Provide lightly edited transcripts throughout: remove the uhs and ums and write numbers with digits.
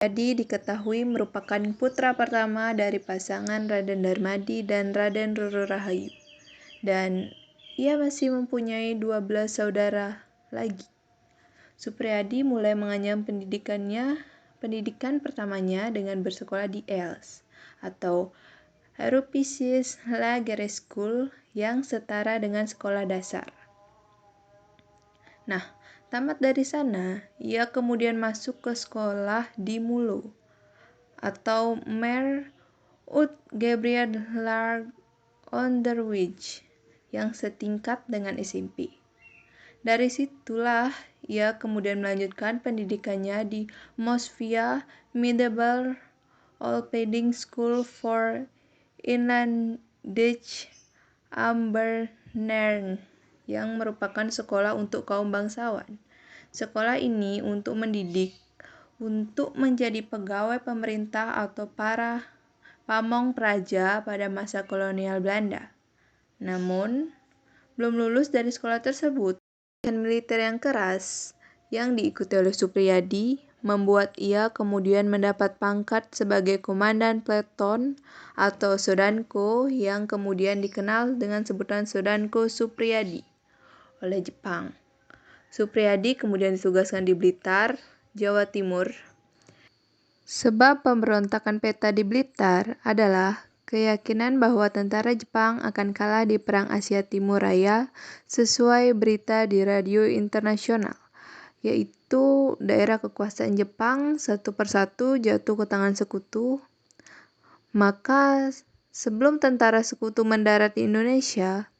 Jadi diketahui merupakan putra pertama dari pasangan Raden Darmadi dan Raden Roro Rahayu. Dan ia masih mempunyai 12 saudara lagi. Supriyadi mulai mengenyam pendidikan pertamanya dengan bersekolah di ELS atau Européische Lagere School yang setara dengan sekolah dasar. Nah, tamat dari sana, ia kemudian masuk ke sekolah di Mulo atau Mer Ut Gabriel Larg Onderwijs yang setingkat dengan SMP. Dari situlah ia kemudian melanjutkan pendidikannya di Mosvia Middelbare Opleiding School for Inlandse Ambtenaren yang merupakan sekolah untuk kaum bangsawan. Sekolah ini untuk mendidik untuk menjadi pegawai pemerintah atau para pamong praja pada masa kolonial Belanda. Namun, belum lulus dari sekolah tersebut, pendidikan militer yang keras yang diikuti oleh Supriyadi membuat ia kemudian mendapat pangkat sebagai komandan peleton atau Sodanko yang kemudian dikenal dengan sebutan Sodanko Supriyadi oleh Jepang. Supriyadi kemudian ditugaskan di Blitar, Jawa Timur. Sebab pemberontakan peta di Blitar adalah keyakinan bahwa tentara Jepang akan kalah di Perang Asia Timur Raya sesuai berita di radio internasional, yaitu daerah kekuasaan Jepang satu persatu jatuh ke tangan sekutu. Maka sebelum tentara sekutu mendarat di Indonesia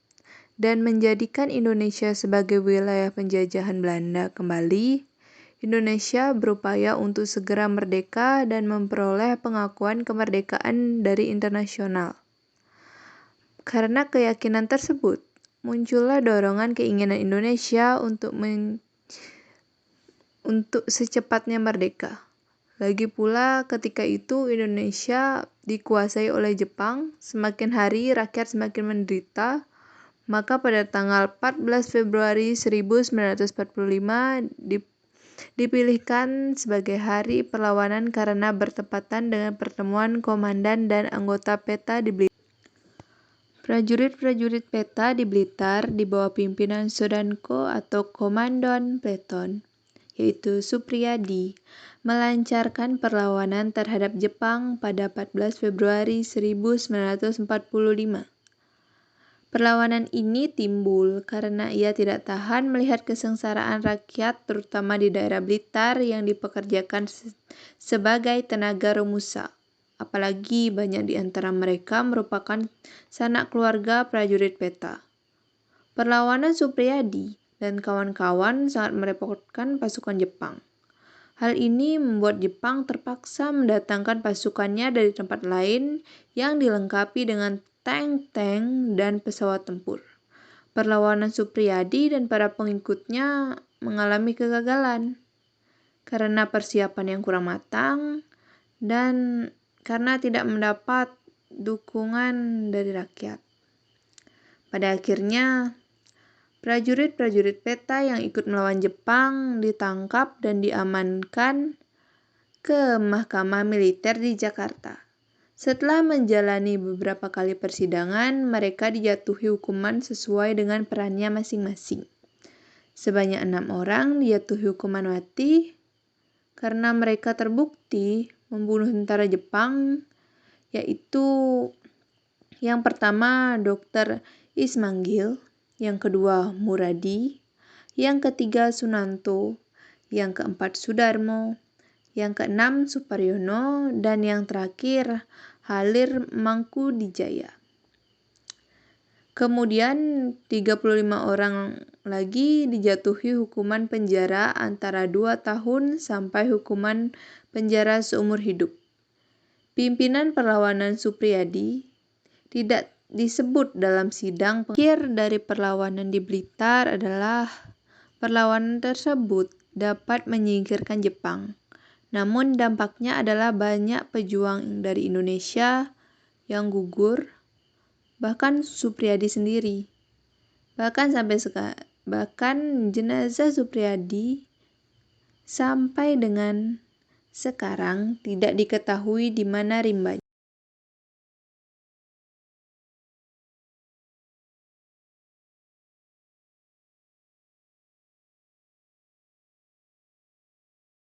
dan menjadikan Indonesia sebagai wilayah penjajahan Belanda kembali, Indonesia berupaya untuk segera merdeka dan memperoleh pengakuan kemerdekaan dari internasional. Karena keyakinan tersebut, muncullah dorongan keinginan Indonesia untuk secepatnya merdeka. Lagi pula ketika itu Indonesia dikuasai oleh Jepang, semakin hari rakyat semakin menderita. Maka pada tanggal 14 Februari 1945 dipilihkan sebagai hari perlawanan karena bertepatan dengan pertemuan komandan dan anggota PETA di Blitar. Prajurit-prajurit PETA di Blitar di bawah pimpinan Sodanko atau Komandan Peleton, yaitu Supriyadi, melancarkan perlawanan terhadap Jepang pada 14 Februari 1945. Perlawanan ini timbul karena ia tidak tahan melihat kesengsaraan rakyat terutama di daerah Blitar yang dipekerjakan sebagai tenaga romusa. Apalagi banyak di antara mereka merupakan sanak keluarga prajurit PETA. Perlawanan Supriyadi dan kawan-kawan sangat merepotkan pasukan Jepang. Hal ini membuat Jepang terpaksa mendatangkan pasukannya dari tempat lain yang dilengkapi dengan tank-tank dan pesawat tempur. Perlawanan Supriyadi dan para pengikutnya mengalami kegagalan karena persiapan yang kurang matang dan karena tidak mendapat dukungan dari rakyat. Pada akhirnya, prajurit-prajurit PETA yang ikut melawan Jepang ditangkap dan diamankan ke Mahkamah Militer di Jakarta. Setelah menjalani beberapa kali persidangan, mereka dijatuhi hukuman sesuai dengan perannya masing-masing. Sebanyak 6 orang dijatuhi hukuman mati karena mereka terbukti membunuh tentara Jepang, yaitu yang pertama Dr. Ismanggil, yang kedua Muradi, yang ketiga Sunanto, yang keempat Sudarmo, yang keenam Suparyono, dan yang terakhir Halir Mangkudijaya. Kemudian 35 orang lagi dijatuhi hukuman penjara antara 2 tahun sampai hukuman penjara seumur hidup. Pimpinan perlawanan Supriyadi tidak disebut dalam sidang. Akhir dari perlawanan di Blitar adalah perlawanan tersebut dapat menyingkirkan Jepang. Namun dampaknya adalah banyak pejuang dari Indonesia yang gugur, bahkan Supriyadi sendiri. Bahkan jenazah Supriyadi sampai dengan Sekarang tidak diketahui di mana rimbanya.